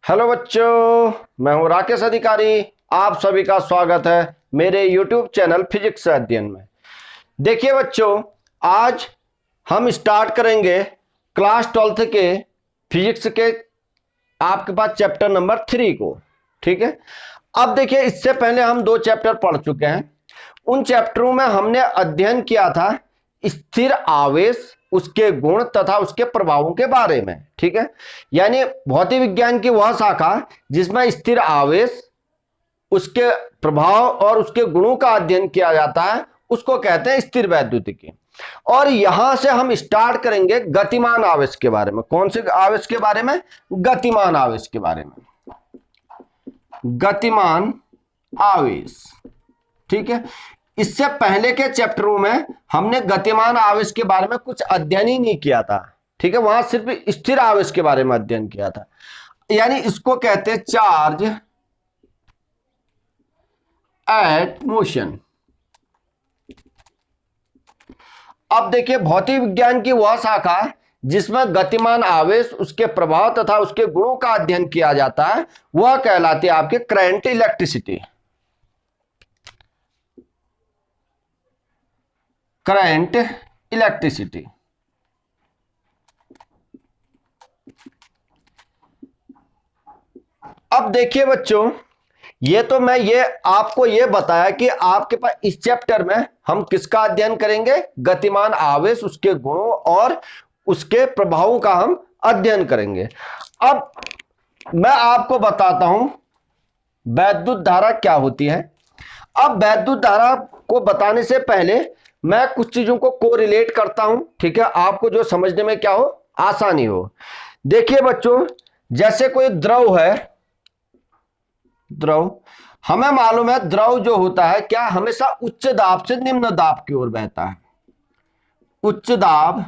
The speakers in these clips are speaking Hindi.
हेलो बच्चों, मैं हूं राकेश अधिकारी। आप सभी का स्वागत है मेरे YouTube चैनल फिजिक्स अध्ययन में। देखिए बच्चों, आज हम स्टार्ट करेंगे क्लास 12th के फिजिक्स के आपके पास चैप्टर नंबर 3 को। ठीक है, अब देखिए, इससे पहले हम 2 चैप्टर पढ़ चुके हैं। उन चैप्टरों में हमने अध्ययन किया था स्थिर आवेश, उसके गुण तथा उसके प्रभावों के बारे में। ठीक है, यानी भौतिक विज्ञान की वह शाखा जिसमें स्थिर आवेश, उसके प्रभाव और उसके गुणों का अध्ययन किया जाता है, उसको कहते हैं स्थिर वैद्युतिकी। और यहां से हम स्टार्ट करेंगे गतिमान आवेश के बारे में। कौन से आवेश के बारे में? गतिमान आवेश के बारे में। गतिमान आवेश, ठीक है। इससे पहले के चैप्टरों में हमने गतिमान आवेश के बारे में कुछ अध्ययन ही नहीं किया था। ठीक है, वहां सिर्फ स्थिर आवेश के बारे में अध्ययन किया था, यानी इसको कहते हैं चार्ज एट मोशन। अब देखिए, भौतिक विज्ञान की वह शाखा जिसमें गतिमान आवेश, उसके प्रभाव तथा उसके गुणों का अध्ययन किया जाता है, वह कहलाती है आपके करंट इलेक्ट्रिसिटी। Current electricity. अब देखिए बच्चों, ये आपको ये बताया कि आपके पास इस चैप्टर में हम किसका अध्ययन करेंगे? गतिमान आवेश, उसके गुणों और उसके प्रभावों का हम अध्ययन करेंगे। अब मैं आपको बताता हूं वैद्युत धारा क्या होती है। अब वैद्युत धारा को बताने से पहले मैं कुछ चीजों को कोरिलेट करता हूं, ठीक है, आपको जो समझने में क्या हो, आसानी हो। देखिए बच्चों, जैसे कोई द्रव है, द्रव, हमें मालूम है द्रव जो होता है क्या, हमेशा उच्च दाब से निम्न दाब की ओर बहता है। उच्च दाब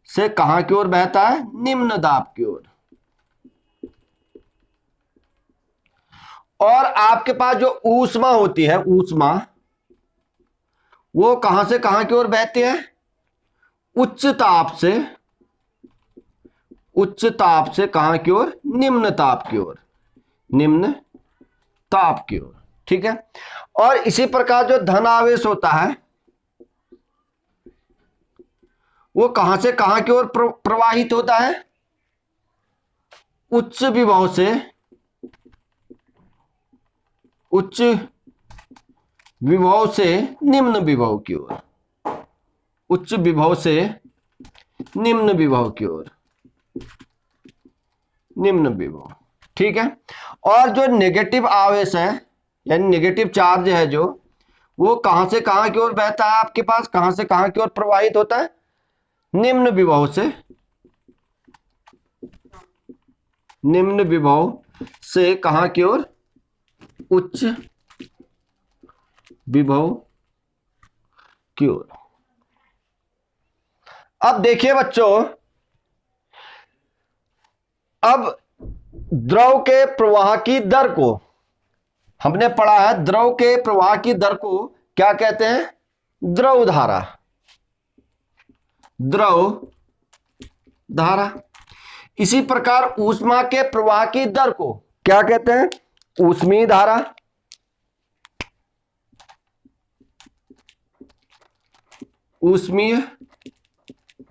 से कहां की ओर बहता है? निम्न दाब की ओर। और आपके पास जो ऊष्मा होती है, ऊष्मा, वो कहां से कहां की ओर बहती है? उच्च ताप से, उच्च ताप से कहां की ओर? निम्न ताप की ओर, निम्न ताप की ओर। ठीक है, और इसी प्रकार जो धन आवेश होता है, वो कहां से कहां की ओर प्रवाहित होता है? उच्च विभव से, उच्च विभव से निम्न विभव की ओर, उच्च विभव से निम्न विभव की ओर, निम्न विभव। ठीक है, और जो नेगेटिव आवेश है, यानी नेगेटिव चार्ज है, जो वो कहां से कहां की ओर बहता है? आपके पास कहां से कहां की ओर प्रवाहित होता है? निम्न विभव से, निम्न विभव से कहां की ओर? उच्च विभव की ओर। अब देखिए बच्चों, अब द्रव के प्रवाह की दर को हमने पढ़ा है। द्रव के प्रवाह की दर को क्या कहते हैं? द्रव धारा। द्रव धारा। इसी प्रकार ऊष्मा के प्रवाह की दर को क्या कहते हैं? ऊष्मीय धारा। ऊष्मीय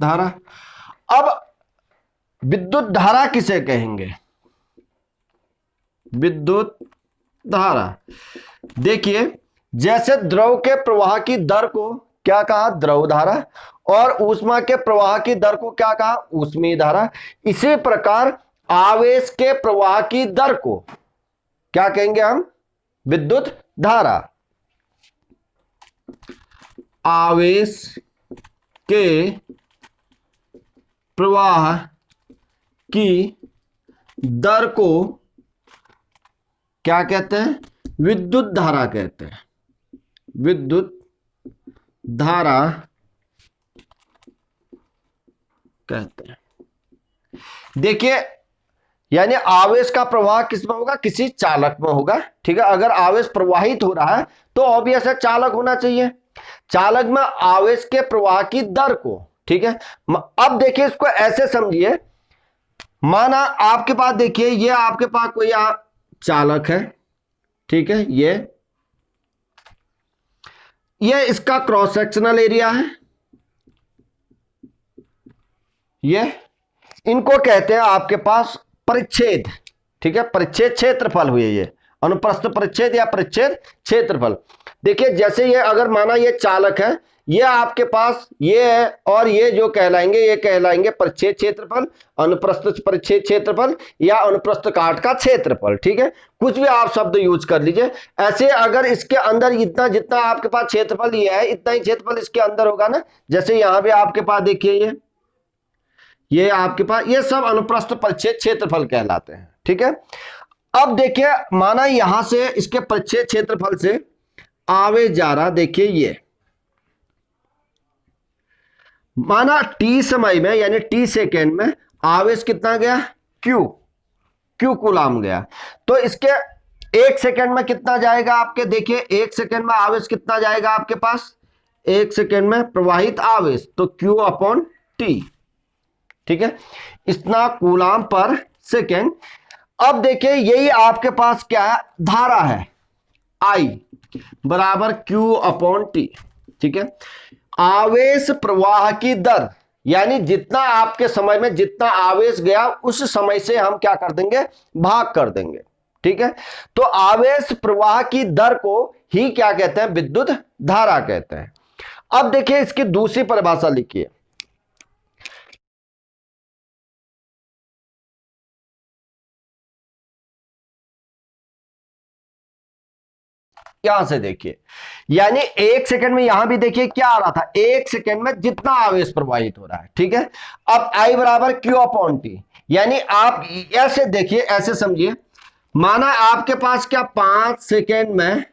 धारा। अब विद्युत धारा किसे कहेंगे? विद्युत धारा। देखिए, जैसे द्रव के प्रवाह की दर को क्या कहा? द्रव धारा। और ऊष्मा के प्रवाह की दर को क्या कहा? ऊष्मीय धारा। इसी प्रकार आवेश के प्रवाह की दर को क्या कहेंगे हम? विद्युत धारा। आवेश के प्रवाह की दर को क्या कहते हैं? विद्युत धारा कहते हैं। विद्युत धारा कहते हैं। देखिए, यानी आवेश का प्रवाह किसमें होगा? किसी चालक में होगा। ठीक है, अगर आवेश प्रवाहित हो रहा है तो ऑब्वियस है चालक होना चाहिए। चालक में आवेश के प्रवाह की दर को, ठीक है। अब देखिए, इसको ऐसे समझिए, माना आपके पास देखिए ये आपके पास कोई चालक है, ठीक है, ये इसका क्रॉस सेक्शनल एरिया है, ये इनको कहते हैं आपके पास परिच्छेद, ठीक है, परिच्छेद क्षेत्रफल हुए ये, अनुप्रस्थ परिच्छेद या परिच्छेद क्षेत्रफल। देखिए जैसे ये अगर माना ये चालक है, ये आपके पास ये है, और ये जो कहलाएंगे ये कहलाएंगे परिच्छेद क्षेत्रफल, अनुप्रस्थ परिच्छेद क्षेत्रफल या अनुप्रस्थ काट का क्षेत्रफल, ठीक है, कुछ भी आप शब्द यूज कर लीजिए। ऐसे अगर इसके अंदर इतना जितना आपके पास क्षेत्रफल ये है इतना ही क्षेत्रफल इसके अंदर होगा ना, जैसे यहां भी आपके पास देखिए ये आपके पास ये सब अनुप्रस्थ परिच्छेद क्षेत्रफल कहलाते हैं, ठीक है। अब देखिए माना यहां से इसके परिच्छेद क्षेत्रफल से आवेश जा रहा, देखिए ये माना टी समय में यानी टी सेकेंड में आवेश कितना गया, क्यू कूलाम गया, तो इसके एक सेकेंड में कितना जाएगा आपके, देखिए एक सेकेंड में आवेश कितना जाएगा आपके पास, एक सेकेंड में प्रवाहित आवेश तो क्यू अपॉन टी, ठीक है, इतना कूलाम पर सेकेंड। अब देखिए यही आपके पास क्या है, धारा है आई बराबर क्यू अपॉन टी, ठीक है। आवेश प्रवाह की दर यानी जितना आपके समय में जितना आवेश गया उस समय से हम क्या कर देंगे, भाग कर देंगे, ठीक है। तो आवेश प्रवाह की दर को ही क्या कहते हैं, विद्युत धारा कहते हैं। अब देखिए इसकी दूसरी परिभाषा लिखिए, यहां से देखिए यानी एक सेकंड में यहां भी देखिए क्या आ रहा था, एक सेकंड में जितना आवेश प्रवाहित हो रहा है, ठीक है। अब आई बराबर क्यू अपॉन टी, यानी आप ऐसे देखिए ऐसे समझिए, माना आपके पास क्या 5 सेकंड में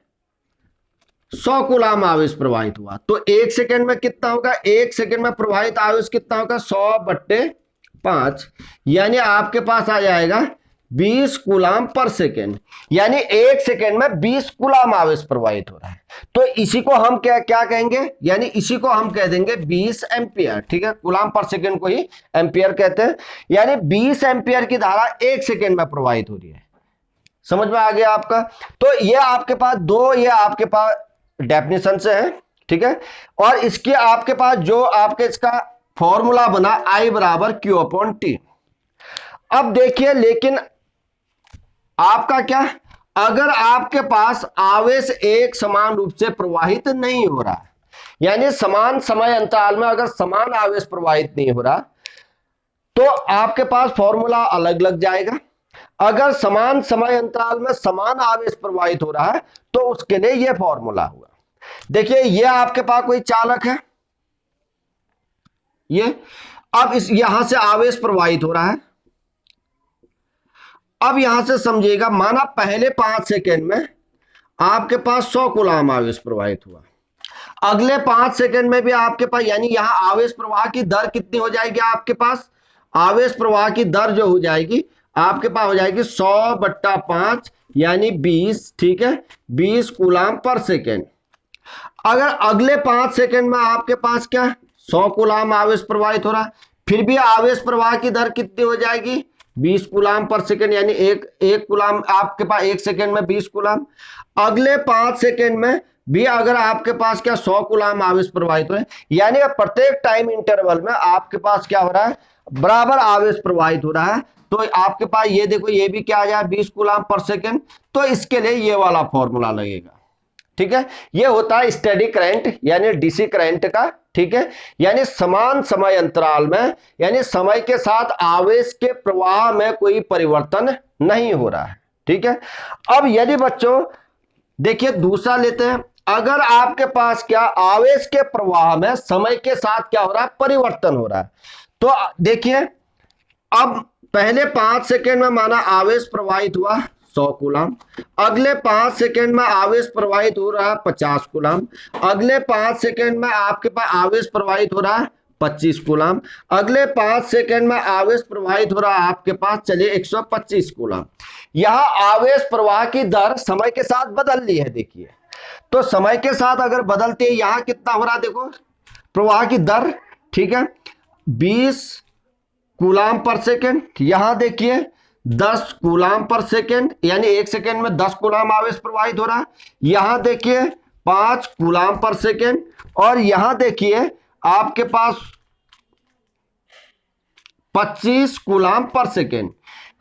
100 कूलाम आवेश प्रवाहित हुआ, तो एक सेकंड में कितना होगा, एक सेकंड में प्रवाहित आवेश कितना होगा 100/5, यानी आपके पास आ जाएगा 20 कूलाम पर सेकेंड, यानी एक सेकेंड में 20 कूलाम आवेश प्रवाहित हो रहा है। तो इसी को हम क्या क्या कहेंगे, यानी इसी को हम कह देंगे 20 एम्पियर, ठीक है, कूलाम पर सेकेंड को ही एम्पियर कहते हैं, यानी 20 एम्पियर की धारा एक सेकेंड में प्रवाहित हो रही है। समझ में आ गया आपका। तो ये आपके पास दो ये आपके पास डेफिनेशन से है, ठीक है, और इसके आपके पास जो आपके इसका फॉर्मूला बना आई बराबर क्यू अपॉन टी। अब देखिए लेकिन आपका क्या, अगर आपके पास आवेश एक समान रूप से प्रवाहित नहीं हो रहा, यानी समान समय अंतराल में अगर समान आवेश प्रवाहित नहीं हो रहा, तो आपके पास फॉर्मूला अलग लग जाएगा। अगर समान समय अंतराल में समान आवेश प्रवाहित हो रहा है तो उसके लिए यह फॉर्मूला हुआ। देखिए ये आपके पास कोई चालक है, ये अब इस यहां से आवेश प्रवाहित हो रहा है। अब यहां से समझिएगा, माना पहले 5 सेकेंड में आपके पास 100 कूलाम आवेश प्रवाहित हुआ, अगले 5 सेकेंड में भी आपके पास, यानी यहां आवेश प्रवाह की दर कितनी हो जाएगी आपके पास, आवेश प्रवाह की दर जो हो जाएगी आपके पास हो जाएगी 100/5 यानी 20, ठीक है, 20 कूलाम पर सेकेंड। अगर अगले 5 सेकेंड में आपके पास क्या 100 कूलाम आवेश प्रवाहित हो रहा है, फिर भी आवेश प्रवाह की दर कितनी हो जाएगी 20 कूलाम पर सेकेंड, यानी एक कूलाम आपके पास एक सेकेंड में 20 कूलाम। अगले 5 सेकेंड में भी अगर आपके पास क्या 100 कूलाम आवेश प्रवाहित हो रहा है, यानी प्रत्येक टाइम इंटरवल में आपके पास क्या हो रहा है, बराबर आवेश प्रवाहित हो रहा है। तो आपके पास ये देखो ये भी क्या आ जाए 20 कूलाम पर सेकेंड, तो इसके लिए ये वाला फॉर्मूला लगेगा, ठीक है। ये होता है स्टेडी करंट यानी डीसी करंट का, ठीक है, यानी समान समय अंतराल में यानी समय के साथ आवेश के प्रवाह में कोई परिवर्तन नहीं हो रहा है, ठीक है। अब यदि बच्चों देखिए दूसरा लेते हैं, अगर आपके पास क्या आवेश के प्रवाह में समय के साथ क्या हो रहा है, परिवर्तन हो रहा है, तो देखिए अब पहले 5 सेकेंड में माना आवेश प्रवाहित हुआ 100 कूलाम, अगले 5 सेकेंड में आवेश प्रवाहित हो रहा है 50 कूलाम, अगले 5 सेकेंड में आपके पास आवेश प्रवाहित हो रहा है 25 कूलाम, अगले 5 सेकेंड में आवेश प्रवाहित हो रहा है आपके पास चलिए 125 कूलाम। यहां आवेश प्रवाह की दर समय के साथ बदल रही है, देखिए तो समय के साथ अगर बदलते हैं यहां कितना हो रहा है, देखो प्रवाह की दर, ठीक है, 20 कूलाम पर सेकेंड, यहां देखिए 10 कूलाम पर सेकेंड, यानी 1 सेकेंड में 10 कूलाम आवेश प्रवाहित हो रहा है। यहां देखिए 5 कूलाम पर सेकेंड, और यहां देखिए आपके पास 25 कूलाम पर सेकेंड।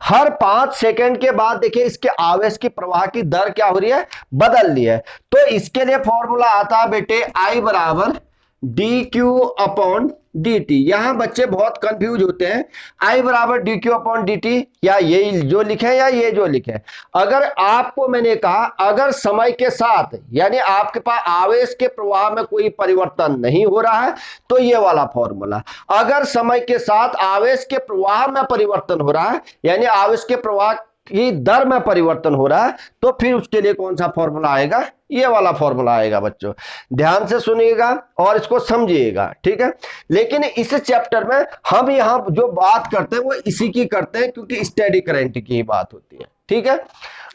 हर 5 सेकेंड के बाद देखिए इसके आवेश की प्रवाह की दर क्या हो रही है, बदल रही है। तो इसके लिए फॉर्मूला आता है बेटे I बराबर D Q upon D T. यहां बच्चे बहुत कंफ्यूज होते हैं, I बराबर D Q upon D T, या ये जो लिखे या ये जो लिखे। अगर आपको मैंने कहा अगर समय के साथ यानी आपके पास आवेश के प्रवाह में कोई परिवर्तन नहीं हो रहा है तो ये वाला फॉर्मूला, अगर समय के साथ आवेश के प्रवाह में परिवर्तन हो रहा है यानी आवेश के प्रवाह की दर में परिवर्तन हो रहा है तो फिर उसके लिए कौन सा फॉर्मूला आएगा, ये वाला फॉर्मूला आएगा। बच्चों ध्यान से सुनिएगा और इसको समझिएगा, ठीक है। लेकिन इस चैप्टर में हम यहां जो बात करते हैं वो इसी की करते हैं क्योंकि स्टेडी करंट की ही बात होती है, ठीक है।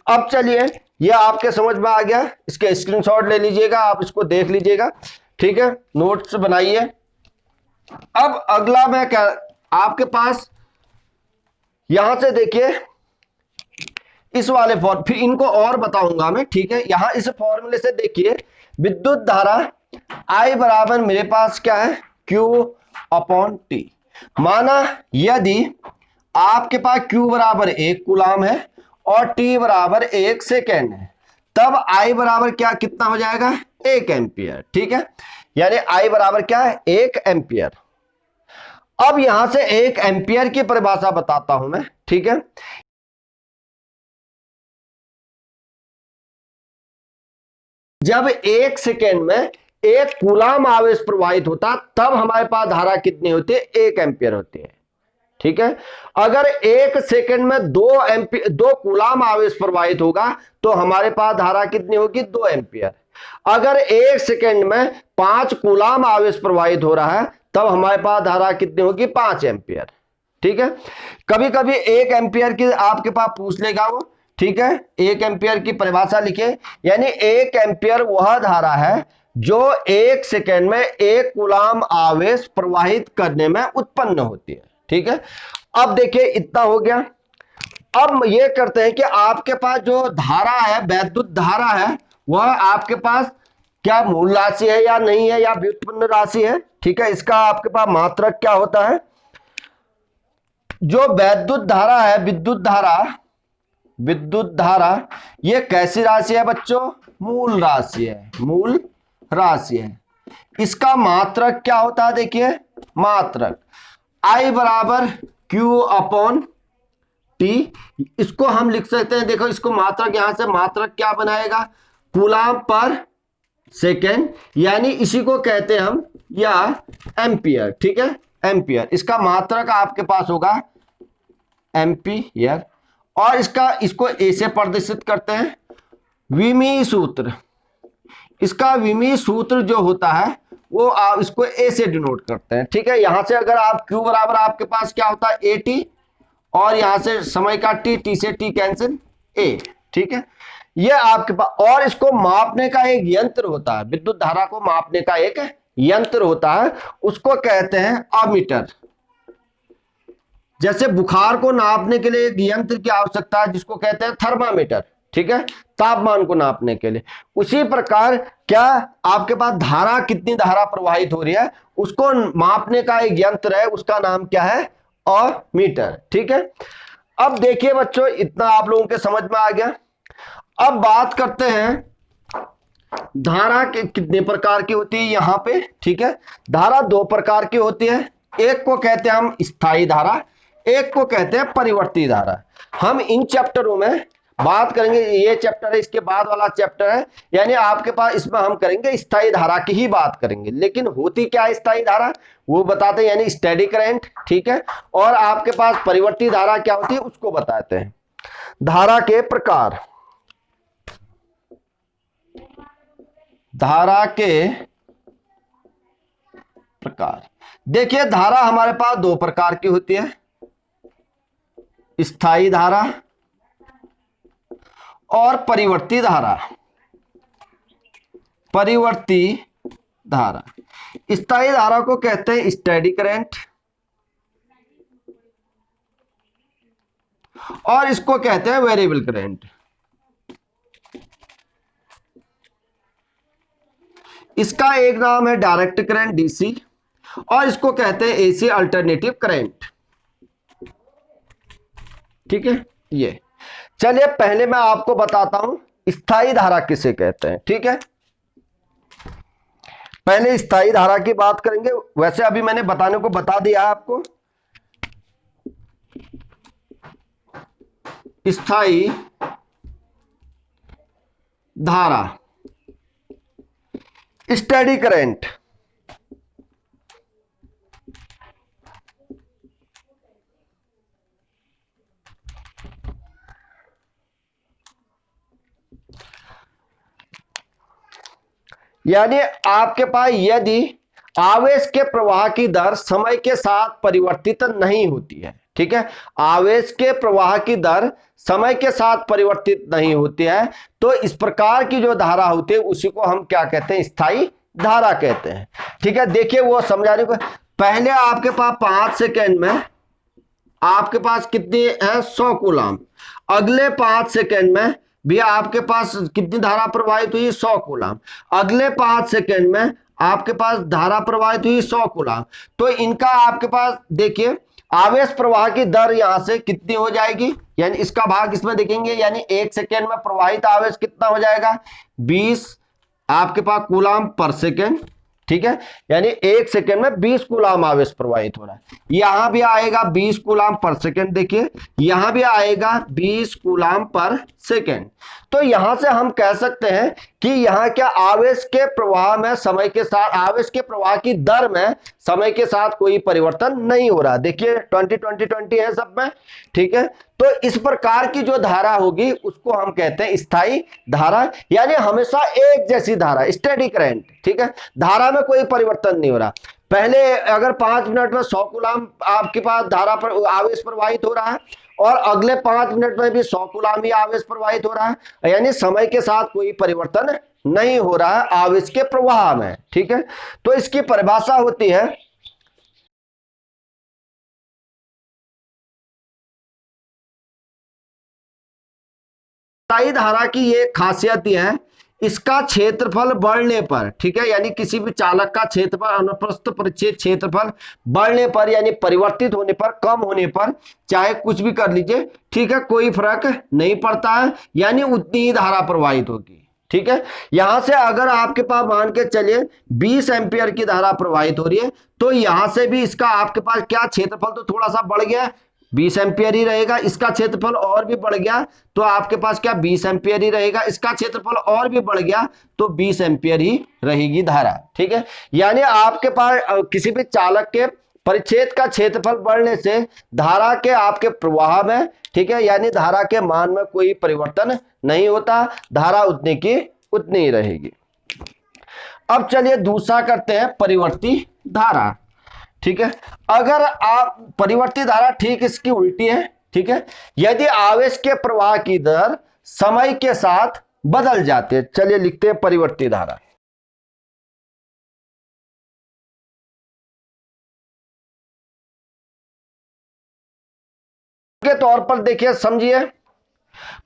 अब चलिए ये आपके समझ में आ गया, इसके स्क्रीनशॉट ले लीजिएगा, आप इसको देख लीजिएगा, ठीक है, नोट्स बनाइए। अब अगला मैं आपके पास यहां से देखिए इस वाले फॉर्म, फिर इनको और बताऊंगा मैं, ठीक है। यहां इस फॉर्मूले से देखिए विद्युत धारा I बराबर मेरे पास क्या है, Q अपॉन T। माना यदि आपके पास Q बराबर 1 कूलाम है और T बराबर 1 सेकेंड है, तब I बराबर क्या कितना हो जाएगा, 1 एम्पियर, ठीक है। यानी I बराबर क्या है, 1 एम्पियर। अब यहां से 1 एम्पियर की परिभाषा बताता हूं मैं, ठीक है। जब 1 सेकेंड में 1 कूलाम आवेश प्रवाहित होता तब हमारे पास धारा कितनी होती है, 1 एम्पियर होती है, ठीक है। अगर 1 सेकेंड में 2 कूलाम आवेश प्रवाहित होगा तो हमारे पास धारा कितनी होगी, 2 एम्पियर। अगर 1 सेकेंड में 5 कूलाम आवेश प्रवाहित हो रहा है तब हमारे पास धारा कितनी होगी, 5 एम्पियर, ठीक है। कभी कभी 1 एम्पियर की आपके पास पूछ लेगा वो, ठीक है। 1 एम्पियर की परिभाषा लिखे, यानी 1 एम्पियर वह धारा है जो 1 सेकेंड में 1 कूलाम आवेश प्रवाहित करने में उत्पन्न होती है, ठीक है। अब देखिए इतना हो गया। अब ये करते हैं कि आपके पास जो धारा है, वैद्युत धारा है, वह आपके पास क्या मूल राशि है या नहीं है, या व्युत्पन्न राशि है, ठीक है। इसका आपके पास मात्रक क्या होता है, जो वैद्युत धारा है, विद्युत धारा ये कैसी राशि है बच्चों, मूल राशि है, मूल राशि है। इसका मात्रक क्या होता है, देखिए मात्रक I बराबर Q अपॉन T। इसको हम लिख सकते हैं, देखो इसको मात्रक, यहां से मात्रक क्या बनाएगा, कूलाम पर सेकेंड, यानी इसी को कहते हैं हम या एम्पियर, ठीक है, एम्पियर। इसका मात्रक आपके पास होगा एम्पियर, और इसको ए से प्रदर्शित करते हैं, विमीय सूत्र। इसका विमीय सूत्र जो होता है वो आप इसको ए से डिनोट करते हैं, ठीक है। यहां से अगर आप Q बराबर आपके पास क्या होता है, AT, और यहां से समय का T से T कैंसिल, A, ठीक है। ये आपके पास, और इसको मापने का एक यंत्र होता है, विद्युत धारा को मापने का एक यंत्र होता है, उसको कहते हैं अमीटर। जैसे बुखार को नापने के लिए एक यंत्र की आवश्यकता है जिसको कहते हैं थर्मामीटर, ठीक है, तापमान को नापने के लिए। उसी प्रकार क्या आपके पास धारा, कितनी धारा प्रवाहित हो रही है उसको मापने का एक यंत्र है, उसका नाम क्या है, अमीटर, ठीक है। अब देखिए बच्चों इतना आप लोगों के समझ में आ गया। अब बात करते हैं धारा के कितने प्रकार की होती है यहां पे, ठीक है। धारा 2 प्रकार की होती है, एक को कहते हैं हम स्थायी धारा, एक को कहते हैं परिवर्ती धारा। हम इन चैप्टरों में बात करेंगे, ये चैप्टर है, इसके बाद वाला चैप्टर है, यानी आपके पास इसमें हम करेंगे स्थायी धारा की ही बात करेंगे। लेकिन होती क्या है स्थायी धारा, वो बताते हैं, यानी स्टेडी करंट, ठीक है। और आपके पास परिवर्ती धारा क्या होती है उसको बताते हैं। धारा के प्रकार, धारा के प्रकार देखिए, धारा हमारे पास 2 प्रकार की होती है, स्थायी धारा और परिवर्ती धारा। परिवर्ती धारा, स्थायी धारा को कहते हैं स्टेडी करंट, और इसको कहते हैं वेरिएबल करंट। इसका एक नाम है डायरेक्ट करंट डीसी, और इसको कहते हैं एसी अल्टरनेटिव करंट। ठीक है, ये चलिए पहले मैं आपको बताता हूं स्थायी धारा किसे कहते हैं। ठीक है, पहले स्थायी धारा की बात करेंगे। वैसे अभी मैंने बताने को बता दिया आपको। स्थायी धारा, स्टेडी करंट, यानी आपके पास यदि आवेश के प्रवाह की दर समय के साथ परिवर्तित नहीं होती है। ठीक है, आवेश के प्रवाह की दर समय के साथ परिवर्तित नहीं होती है, तो इस प्रकार की जो धारा होती है उसी को हम क्या कहते हैं, स्थायी धारा कहते हैं। ठीक है, देखिए वो समझाने को, पहले आपके पास 5 सेकेंड में आपके पास कितनी है, 100 कूलम। अगले 5 सेकेंड में भी आपके पास कितनी धारा प्रवाहित हुई, 100 कूलम। अगले 5 सेकेंड में आपके पास धारा प्रवाहित हुई 100 कूलम। तो इनका आपके पास देखिए आवेश प्रवाह की दर यहां से कितनी हो जाएगी, यानी इसका भाग इसमें देखेंगे, यानी 1 सेकेंड में प्रवाहित आवेश कितना हो जाएगा, 20 आपके पास कूलम पर सेकेंड। ठीक है, यानी 1 सेकेंड में 20 कूलम आवेश प्रवाहित हो रहा है। यहां भी आएगा 20 कूलम पर सेकेंड, देखिए यहां भी आएगा 20 कूलम पर सेकेंड। तो यहां से हम कह सकते हैं कि यहां क्या आवेश के प्रवाह में समय के साथ, आवेश के प्रवाह की दर में समय के साथ कोई परिवर्तन नहीं हो रहा। देखिए 20 है सब में। ठीक है, तो इस प्रकार की जो धारा होगी उसको हम कहते हैं स्थायी धारा, यानी हमेशा एक जैसी धारा, स्टेडी करंट। ठीक है, धारा में कोई परिवर्तन नहीं हो रहा। पहले अगर 5 मिनट में 100 कूलम आपके पास धारा पर आवेश प्रवाहित हो रहा है, और अगले 5 मिनट में भी 100 कूलम ही आवेश प्रवाहित हो रहा है, यानी समय के साथ कोई परिवर्तन नहीं हो रहा है आवेश के प्रवाह में। ठीक है, तो इसकी परिभाषा होती है स्थायी धारा की ये खासियत है, इसका क्षेत्रफल बढ़ने पर, ठीक है, यानी किसी भी चालक का क्षेत्रफल, अनुप्रस्थ परिच्छेद क्षेत्रफल बढ़ने पर, यानी परिवर्तित होने पर, कम होने पर, चाहे कुछ भी कर लीजिए, ठीक है, कोई फर्क नहीं पड़ता है, यानी उतनी ही धारा प्रवाहित होगी। ठीक है, यहां से अगर आपके पास मान के चलिए 20 एम्पियर की धारा प्रवाहित हो रही है, तो यहां से भी इसका आपके पास क्या क्षेत्रफल तो थोड़ा सा बढ़ गया, 20 एम्पियर ही रहेगा। इसका क्षेत्रफल और भी बढ़ गया तो आपके पास क्या 20 एम्पियर ही रहेगा। इसका क्षेत्रफल और भी बढ़ गया तो 20 एम्पियर ही रहेगी धारा। ठीक है, यानी आपके पास किसी भी चालक के परिच्छेद का क्षेत्रफल बढ़ने से धारा के आपके प्रवाह में, ठीक है, यानी धारा के मान में कोई परिवर्तन नहीं होता, धारा उतनी की उतनी ही रहेगी। अब चलिए दूसरा करते हैं परिवर्ती धारा। ठीक है, अगर आप परिवर्ती धारा ठीक इसकी उल्टी है। ठीक है, यदि आवेश के प्रवाह की दर समय के साथ बदल जाती है, चलिए लिखते हैं परिवर्ती धारा। के तौर पर देखिए, समझिए,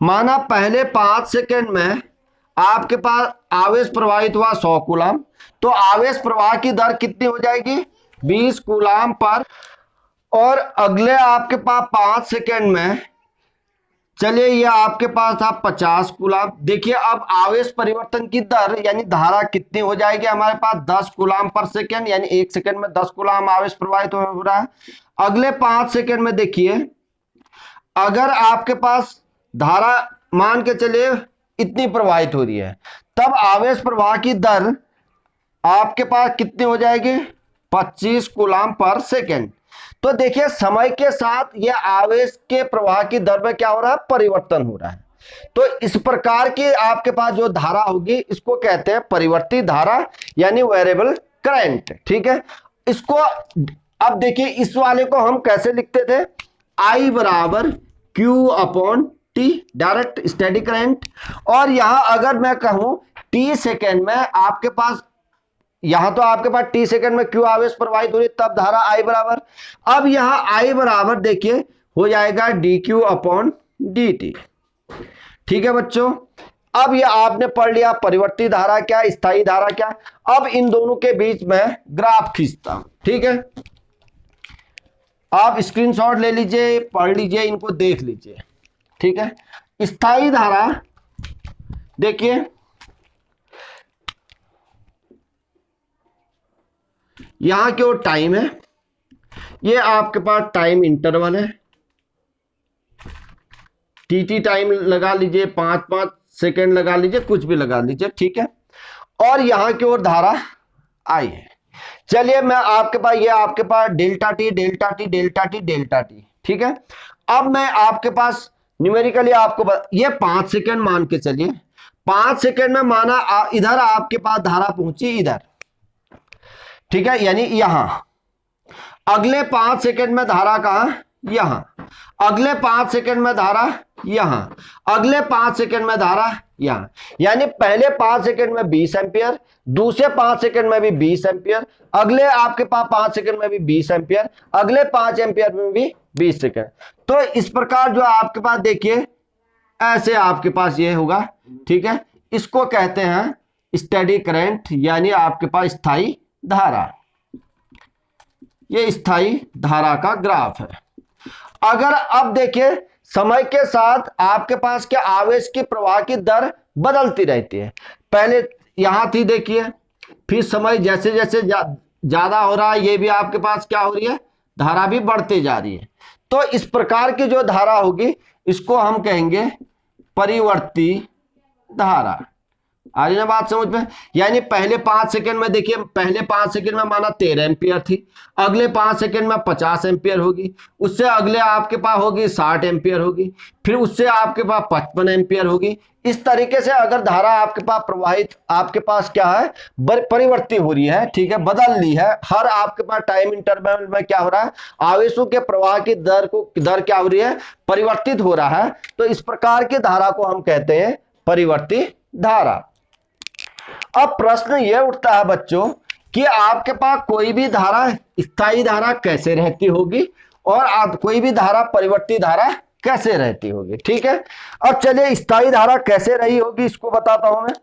माना पहले 5 सेकेंड में आपके पास आवेश प्रवाहित हुआ 100 कूलम, तो आवेश प्रवाह की दर कितनी हो जाएगी, 20 कूलम पर। और अगले आपके पास 5 सेकेंड में, चलिए ये आपके पास था 50 कूलम। देखिए अब आवेश परिवर्तन की दर यानी धारा कितनी हो जाएगी हमारे पास, 10 कूलम पर सेकेंड, यानी 1 सेकेंड में 10 कूलम आवेश प्रवाहित हो रहा है। अगले 5 सेकेंड में देखिए, अगर आपके पास धारा मान के चलिए इतनी प्रवाहित हो रही है, तब आवेश प्रवाह की दर आपके पास कितनी हो जाएगी, 25 कूलम पर सेकेंड। तो देखिए समय के साथ यह आवेश के प्रवाह की दर में क्या हो रहा है, परिवर्तन हो रहा है। तो इस प्रकार की आपके पास जो धारा होगी इसको कहते हैं परिवर्ती धारा, यानी वेरिएबल करंट। ठीक है, इसको अब देखिए इस वाले को हम कैसे लिखते थे, I बराबर Q upon T, direct steady current. और यहां अगर मैं कहूं T सेकेंड में आपके पास, यहां तो आपके पास T सेकेंड में Q आवेश प्रवाहित हो रही है, तब धारा I बराबर। अब यहां I बराबर देखिए हो जाएगा dq अपॉन dt। ठीक है बच्चों, अब ये आपने पढ़ लिया परिवर्ती धारा क्या, स्थायी धारा क्या। अब इन दोनों के बीच में ग्राफ खींचता हूं। ठीक है, आप स्क्रीनशॉट ले लीजिए, पढ़ लीजिए, इनको देख लीजिए। ठीक है, स्थायी धारा देखिए, यहां की ओर टाइम है, ये आपके पास टाइम इंटरवल है, टी टाइम लगा लीजिए, 5-5 सेकेंड लगा लीजिए, कुछ भी लगा लीजिए। ठीक है, और यहां की ओर धारा आई है। चलिए मैं आपके पास, ये आपके पास delta T delta T delta T delta T. ठीक है, अब मैं आपके पास न्यूमेरिकली आपको ये 5 सेकेंड मान के चलिए, 5 सेकेंड में माना इधर आपके पास धारा पहुंची इधर। ठीक है, यानी यहां अगले 5 सेकेंड में धारा कहां, यहां अगले 5 सेकेंड में धारा यहां, अगले 5 सेकेंड में धारा यहां। यानी पहले 5 सेकेंड में 20 एम्पियर, दूसरे 5 सेकेंड में भी 20 एम्पियर, अगले आपके पास 5 सेकेंड में भी 20 एम्पियर, अगले 5 एम्पियर में भी 20 सेकेंड। तो इस प्रकार जो आपके पास देखिए ऐसे आपके पास ये होगा। ठीक है, इसको कहते हैं स्टेडी करंट, यानी आपके पास स्थायी धारा। ये स्थायी धारा का ग्राफ है। अगर अब देखिए समय के साथ आपके पास क्या आवेश की प्रवाह की दर बदलती रहती है। पहले यहां थी देखिए, फिर समय जैसे जैसे ज्यादा हो रहा है, ये भी आपके पास क्या हो रही है, धारा भी बढ़ती जा रही है। तो इस प्रकार की जो धारा होगी इसको हम कहेंगे परिवर्ती धारा। आ रही ना बात समझ में। यानी पहले 5 सेकेंड में देखिए, पहले 5 सेकेंड में माना 13 एम्पियर थी, अगले 5 सेकेंड में 50 एम्पियर होगी, उससे अगले आपके पास होगी 60 एम्पियर होगी, फिर उससे आपके पास 55 एम्पियर होगी। इस तरीके से अगर धारा आपके पास प्रवाहित आपके पास क्या है, परिवर्ती हो रही है। ठीक है, बदल रही है, हर आपके पास टाइम इंटरवल में क्या हो रहा है, आवेशों के प्रवाह की दर क्या हो रही है, परिवर्तित हो रहा है। तो इस प्रकार की धारा को हम कहते हैं परिवर्ती धारा। अब प्रश्न यह उठता है बच्चों कि आपके पास कोई भी धारा स्थायी धारा कैसे रहती होगी और कोई भी धारा परिवर्ती धारा कैसे रहती होगी। ठीक है, अब चलिए स्थायी धारा कैसे रही होगी इसको बताता हूं मैं।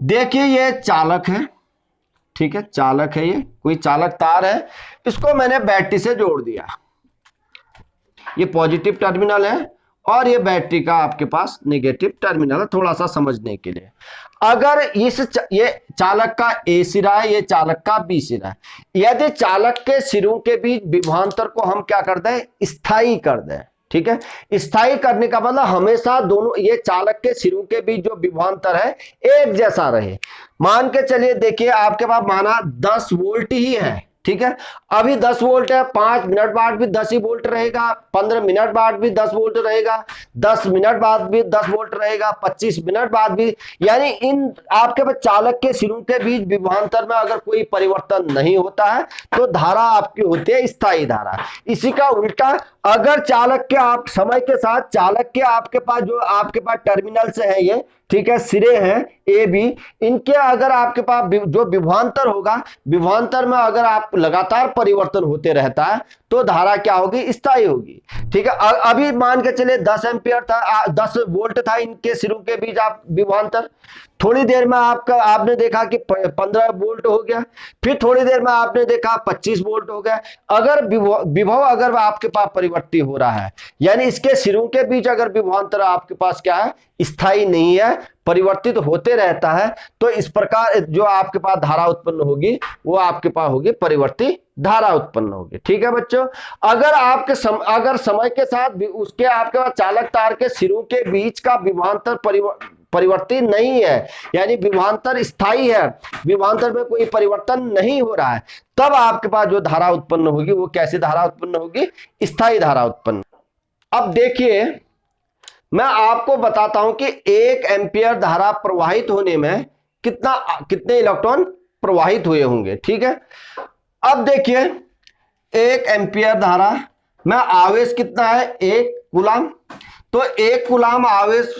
देखिए ये चालक है। ठीक है, चालक है, ये कोई चालक तार है, इसको मैंने बैटरी से जोड़ दिया। ये पॉजिटिव टर्मिनल है और ये बैटरी का आपके पास नेगेटिव टर्मिनल है, थोड़ा सा समझने के लिए। अगर ये चालक का ए सिरा है, ये चालक का बी सिरा है, यदि चालक के सिरों के बीच विभवांतर को हम क्या कर दें, स्थायी कर दें। ठीक है, स्थायी करने का मतलब हमेशा दोनों ये चालक के सिरों के बीच जो विभवांतर है एक जैसा रहे। मान के चलिए देखिए आपके पास माना 10 वोल्ट ही है। ठीक है, अभी 10 वोल्ट है, 5 मिनट बाद भी 10 ही वोल्ट रहेगा, 15 मिनट बाद भी 10 वोल्ट रहेगा, 10 मिनट बाद भी 10 वोल्ट रहेगा, 25 मिनट बाद भी। यानी इन आपके पास चालक के सिरों के बीच विभवांतर में अगर कोई परिवर्तन नहीं होता है तो धारा आपकी होती है स्थायी धारा। इसी का उल्टा, अगर चालक के आप समय के साथ चालक के आपके पास जो आपके पास टर्मिनल से है ये, ठीक है, सिरे हैं ए बी, इनके अगर आपके पास जो विभवांतर होगा, विभवांतर में अगर आप लगातार परिवर्तन होते रहता है तो धारा क्या होगी, स्थायी होगी। ठीक है, अभी मान के चले 10 एम्पियर था, 10 वोल्ट था इनके सिरों के बीच आप विभवांतर, थोड़ी देर में आपने देखा कि 15 वोल्ट हो गया, फिर थोड़ी देर में आपने देखा 25 वोल्ट हो गया। अगर विभव अगर आपके पास परिवर्तित हो रहा है, यानी इसके सिरों के बीच अगर विभवांतर आपके पास क्या है, स्थायी नहीं है, परिवर्तित होते रहता है, तो इस प्रकार जो आपके पास धारा उत्पन्न होगी वो आपके पास होगी परिवर्ती धारा उत्पन्न होगी। ठीक है बच्चों, अगर अगर समय के साथ उसके आपके पास चालक तार के सिरों के बीच का विभवांतर परिवर्तित नहीं है, यानी विभवांतर स्थायी है, विभवांतर में कोई परिवर्तन नहीं हो रहा है, तब आपके पास जो धारा उत्पन्न होगी वो कैसी धारा उत्पन्न होगी, स्थायी धारा उत्पन्न। अब देखिए मैं आपको बताता हूं कि 1 एम्पियर धारा प्रवाहित होने में कितने इलेक्ट्रॉन प्रवाहित हुए होंगे। ठीक है, अब देखिए 1 एम्पियर धारा में आवेश कितना है, 1 कूलाम, तो 1 कूलाम आवेश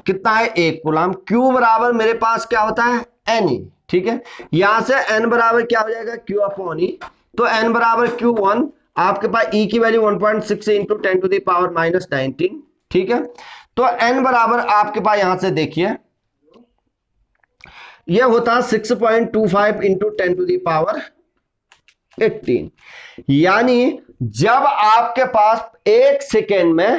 कितना है, 1 कूलाम। Q बराबर मेरे पास क्या होता है, Ne। ठीक है, यहां से N बराबर क्या हो जाएगा, Q अपॉन E, तो N बराबर Q1 आपके पास E की value 1.6 into 10 to the power minus 19, ठीक है। तो n बराबर आपके पास यहां से देखिए यह होता है 6.25 इंटू 10 टू द पावर 18, यानी जब आपके पास एक सेकेंड में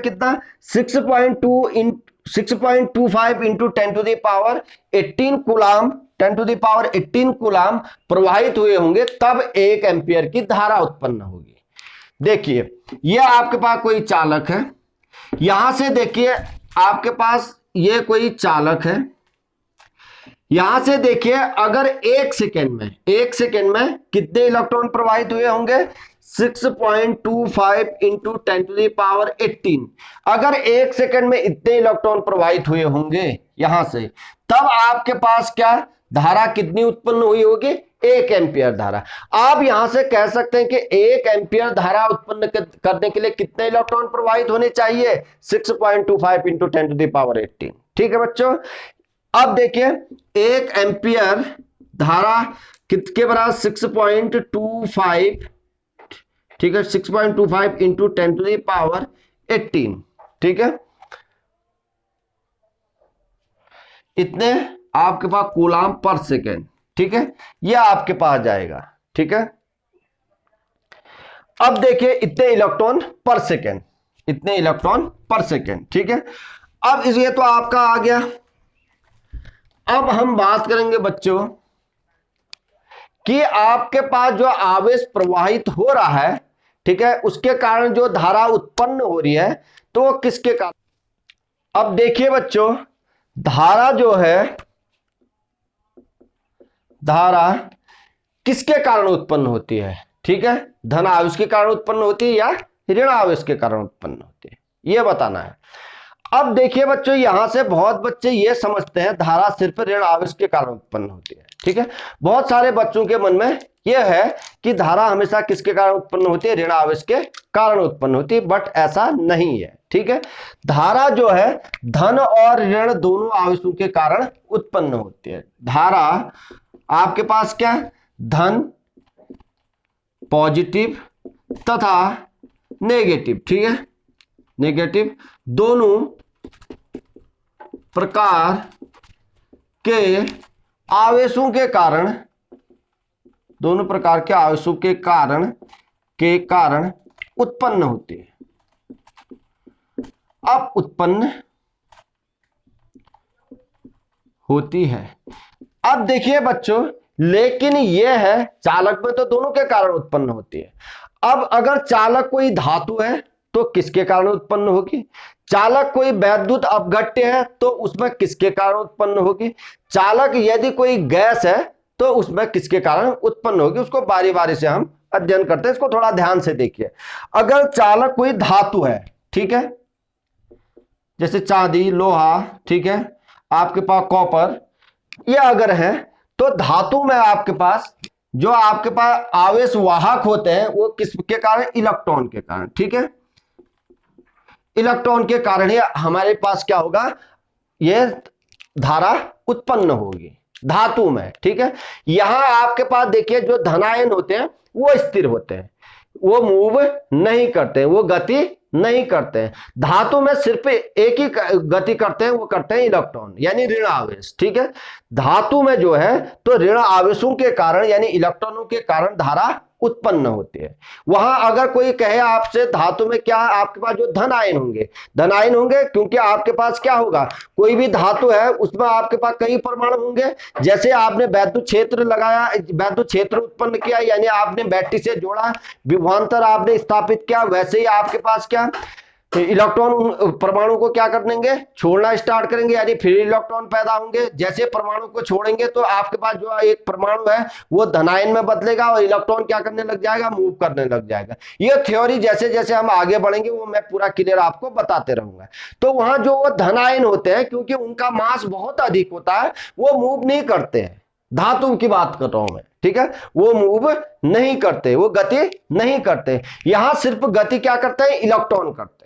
कितना 6.25 into 10 to the power 18 coulomb 10 to the power 18 coulomb प्रवाहित हुए होंगे, तब 1 एम्पियर की धारा उत्पन्न होगी। देखिए यह आपके पास कोई चालक है, यहां से देखिए आपके पास यह कोई चालक है, यहां से देखिए अगर एक सेकेंड में कितने इलेक्ट्रॉन प्रवाहित हुए होंगे 6.25 इंटू 10 टू द पावर 18, अगर एक सेकेंड में इतने इलेक्ट्रॉन प्रवाहित हुए होंगे यहां से, तब आपके पास क्या धारा कितनी उत्पन्न हुई होगी 1 एम्पियर धारा। आप यहां से कह सकते हैं कि 1 एम्पियर धारा उत्पन्न करने के लिए कितने इलेक्ट्रॉन प्रवाहित होने चाहिए 6.25 इंटू 10 टू द पावर 18, ठीक है बच्चों। अब देखिए 1 एम्पियर धारा कितने बराबर 6.25, ठीक है 6.25 इंटू 10 टू द पावर 18, ठीक है, इतने आपके पास कूलाम पर सेकेंड, ठीक है, यह आपके पास जाएगा, ठीक है। अब देखिए इतने इलेक्ट्रॉन पर सेकेंड, ठीक है। अब ये तो आपका आ गया। अब हम बात करेंगे बच्चों कि आपके पास जो आवेश प्रवाहित हो रहा है, ठीक है, उसके कारण जो धारा उत्पन्न हो रही है तो वो किसके कारण। अब देखिए बच्चों धारा जो है, धारा किसके कारण उत्पन्न होती है, ठीक है, धन आवेश के कारण उत्पन्न होती है या ऋण आवेश के कारण उत्पन्न होती है, यह बताना है। अब देखिए बच्चों यहां से बहुत बच्चे ये समझते हैं धारा सिर्फ ऋण आवेश के कारण उत्पन्न होती है, ठीक है। बहुत सारे बच्चों के मन में यह है कि धारा हमेशा किसके कारण उत्पन्न होती है, ऋण आवेश के कारण उत्पन्न होती है, बट ऐसा नहीं है, ठीक है। धारा जो है धन और ऋण दोनों आवेशों के कारण उत्पन्न होती है। धारा आपके पास क्या धन पॉजिटिव तथा नेगेटिव, ठीक है, नेगेटिव दोनों प्रकार के आवेशों के कारण, दोनों प्रकार के आवेशों के कारण उत्पन्न होती है। अब उत्पन्न होती है। अब देखिए बच्चों लेकिन यह है चालक में तो दोनों के कारण उत्पन्न होती है। अब अगर चालक कोई धातु है तो किसके कारण उत्पन्न होगी, चालक कोई वैद्युत अपघट्य है तो उसमें किसके कारण उत्पन्न होगी, चालक यदि कोई गैस है तो उसमें किसके कारण उत्पन्न होगी, उसको बारी बारी से हम अध्ययन करते हैं। इसको थोड़ा ध्यान से देखिए। अगर चालक कोई धातु है, ठीक है, जैसे चांदी लोहा, ठीक है, आपके पास कॉपर, ये अगर है तो धातु में आपके पास जो आपके पास आवेश वाहक होते हैं वो किसके कारण, इलेक्ट्रॉन के कारण, ठीक है, इलेक्ट्रॉन के कारण ही हमारे पास क्या होगा, ये धारा उत्पन्न होगी धातु में, ठीक है। यहां आपके पास देखिए जो धनायन होते हैं वो स्थिर होते हैं, वो मूव नहीं करते हैं, वो गति नहीं करते हैं। धातु में सिर्फ एक ही गति करते हैं, वो करते हैं इलेक्ट्रॉन यानी ऋण आवेश, ठीक है। धातु में जो है तो ऋण आवेशों के कारण यानी इलेक्ट्रॉनों के कारण धारा उत्पन्न होती है। वहां अगर कोई कहे आपसे धातु में क्या आपके पास जो धन आयन होंगे, क्योंकि आपके पास क्या होगा, कोई भी धातु है उसमें आपके पास कई परमाणु होंगे। जैसे आपने वैद्युत क्षेत्र लगाया, वैद्युत क्षेत्र उत्पन्न किया यानी आपने बैटरी से जोड़ा, विभवांतर आपने स्थापित किया, वैसे ही आपके पास क्या इलेक्ट्रॉन उन परमाणु को क्या कर देंगे, छोड़ना स्टार्ट करेंगे यानी फ्री इलेक्ट्रॉन पैदा होंगे। जैसे परमाणु को छोड़ेंगे तो आपके पास जो एक परमाणु है वो धनायन में बदलेगा और इलेक्ट्रॉन क्या करने लग जाएगा, मूव करने लग जाएगा। ये थ्योरी जैसे जैसे हम आगे बढ़ेंगे वो मैं पूरा क्लियर आपको बताते रहूंगा। तो वहां जो वो धनायन होते हैं क्योंकि उनका मास बहुत अधिक होता है वो मूव नहीं करते हैं, धातु की बात कर रहा हूं मैं, ठीक है, वो मूव नहीं करते, वो गति नहीं करते। यहां सिर्फ गति क्या करते हैं, इलेक्ट्रॉन करते हैं,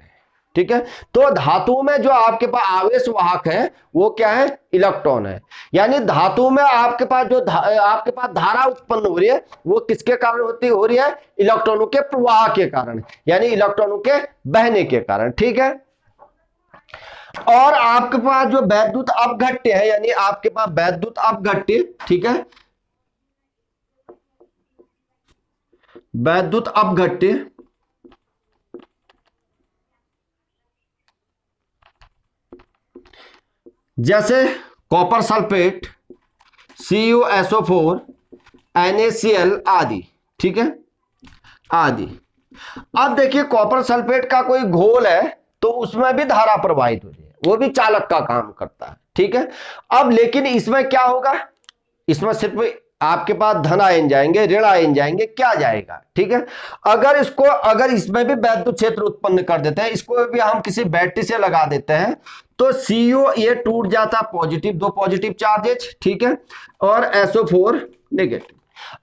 ठीक है। तो धातु में जो आपके पास आवेश वाहक है वो क्या है, इलेक्ट्रॉन है। यानी धातु में आपके पास जो आपके पास धारा उत्पन्न हो रही है वो किसके कारण हो रही है, इलेक्ट्रॉनों के प्रवाह के कारण, यानी इलेक्ट्रॉनों के बहने के कारण। ठीक है। और आपके पास जो वैद्युत अपघट्य है, यानी आपके पास वैद्युत अपघट्य, ठीक है, वैद्युत अपघट्य जैसे कॉपर सल्फेट, CuSO4, NaCl आदि, ठीक है, आदि। अब देखिए कॉपर सल्फेट का कोई घोल है तो उसमें भी धारा प्रवाहित हो रही है, वो भी चालक का काम करता है। ठीक है। अब लेकिन इसमें क्या होगा, इसमें सिर्फ आपके पास धन आयन जाएंगे, ऋण आयन जाएंगे, क्या जाएगा। ठीक है। अगर इसमें भी वैद्युत क्षेत्र उत्पन्न कर देते हैं, इसको भी हम किसी बैटरी से लगा देते हैं तो CO ये टूट जाता पॉजिटिव, 2 पॉजिटिव चार्जेज, ठीक है, और SO4 नेगेटिव।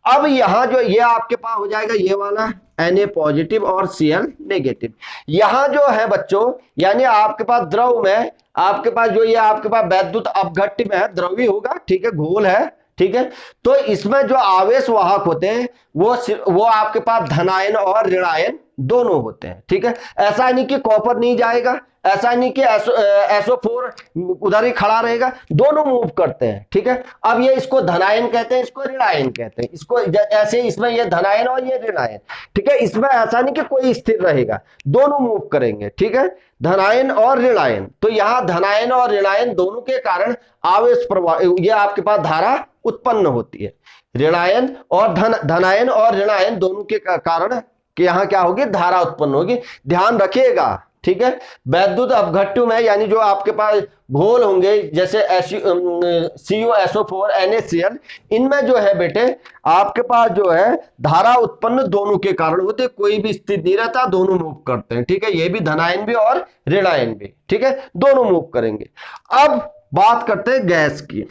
अब यहां जो ये आपके पास हो जाएगा ये वाला Na पॉजिटिव और Cl नेगेटिव। यहां जो है बच्चों, यानी आपके पास द्रव में आपके पास जो ये आपके पास वैद्युत अपघट्य में है, द्रवी होगा, ठीक है, घोल है, ठीक है। तो इसमें जो आवेश वाहक होते हैं वो आपके पास धनायन और ऋणायन दोनों होते हैं। ठीक है। ऐसा नहीं कि कॉपर नहीं जाएगा, ऐसा नहीं कि SO4 उधर ही खड़ा रहेगा, दोनों मूव करते हैं। ठीक है। अब ये इसको धनायन कहते हैं, इसको ऋणायन कहते हैं, इसको ऐसे इसमें ये धनायन और ये ऋणायन। ठीक है। इसमें ऐसा नहीं कि कोई स्थिर रहेगा, दोनों मूव करेंगे। ठीक है। धनायन और ऋणायन, तो यहां धनायन और ऋणायन दोनों के कारण आवेश प्रवाह, ये आपके पास धारा उत्पन्न होती है। ऋणायन और धनायन और ऋणायन दोनों के कारण कि यहां क्या होगी, धारा उत्पन्न होगी। ध्यान रखिएगा। ठीक है। वैद्युत अपघट्य में यानी जो आपके पास घोल होंगे जैसे CuSO4 NaCl, इनमें जो है बेटे आपके पास जो है धारा उत्पन्न दोनों के कारण होते, कोई भी स्थिर नहीं रहता, दोनों मूव करते हैं। ठीक है। ये भी धनायन भी और ऋणायन भी, ठीक है, दोनों मूव करेंगे। अब बात करते हैं गैस की।